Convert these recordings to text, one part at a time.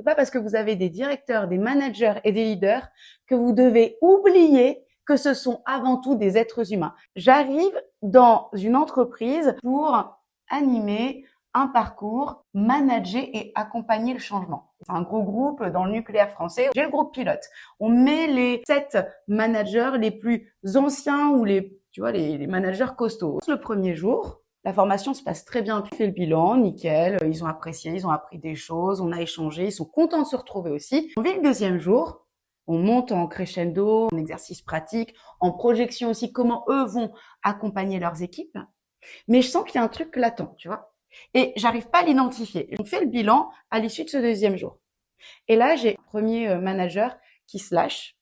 C'est pas parce que vous avez des directeurs, des managers et des leaders que vous devez oublier que ce sont avant tout des êtres humains. J'arrive dans une entreprise pour animer un parcours, manager et accompagner le changement. C'est un gros groupe dans le nucléaire français. J'ai le groupe pilote. On met les 7 managers les plus anciens ou les managers costauds. Le premier jour, la formation se passe très bien. On fait le bilan, nickel. Ils ont apprécié, ils ont appris des choses, on a échangé, ils sont contents de se retrouver aussi. On vit le deuxième jour. On monte en crescendo, en exercice pratique, en projection aussi, comment eux vont accompagner leurs équipes. Mais je sens qu'il y a un truc latent, tu vois. Et j'arrive pas à l'identifier. On fait le bilan à l'issue de ce deuxième jour. Et là, j'ai un premier manager qui se lâche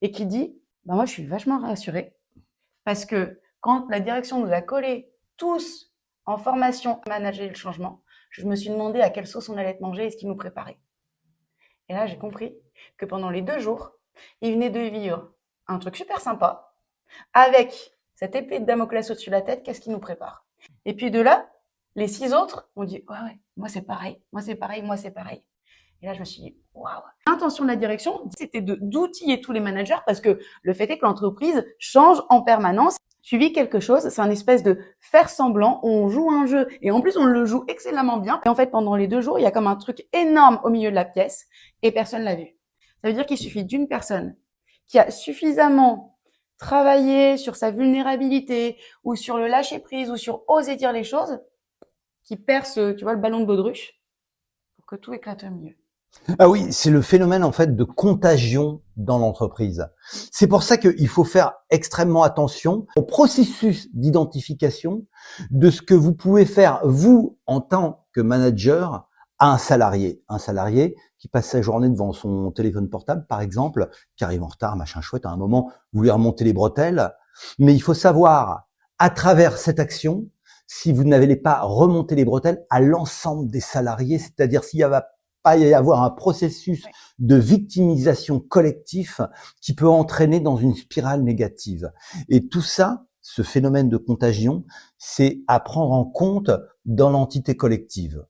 et qui dit, bah moi, je suis vachement rassurée parce que quand la direction nous a collés tous en formation à manager le changement, je me suis demandé à quelle sauce on allait être mangé et ce qu'ils nous préparaient. Et là, j'ai compris que pendant les 2 jours, ils venaient de vivre un truc super sympa avec cette épée de Damoclès au-dessus de la tête, qu'est-ce qu'ils nous préparent. Et puis de là, les 6 autres ont dit, ouais, moi c'est pareil, moi c'est pareil, moi c'est pareil. Et là, je me suis dit, waouh. L'intention de la direction, c'était d'outiller tous les managers parce que le fait est que l'entreprise change en permanence. Suivi quelque chose, c'est un espèce de faire semblant, on joue un jeu et en plus on le joue excellemment bien. Et en fait, pendant les 2 jours, il y a comme un truc énorme au milieu de la pièce et personne l'a vu. Ça veut dire qu'il suffit d'une personne qui a suffisamment travaillé sur sa vulnérabilité ou sur le lâcher prise ou sur oser dire les choses, qui perce, tu vois, le ballon de baudruche pour que tout éclate au milieu. Ah oui, c'est le phénomène en fait de contagion dans l'entreprise. C'est pour ça qu'il faut faire extrêmement attention au processus d'identification de ce que vous pouvez faire vous en tant que manager à un salarié. Un salarié qui passe sa journée devant son téléphone portable par exemple, qui arrive en retard, machin chouette, à un moment vous lui remontez les bretelles, mais il faut savoir à travers cette action si vous n'avez pas remonté les bretelles à l'ensemble des salariés, c'est-à-dire s'il y a pas y avoir un processus de victimisation collectif qui peut entraîner dans une spirale négative. Et tout ça, ce phénomène de contagion, c'est à prendre en compte dans l'entité collective.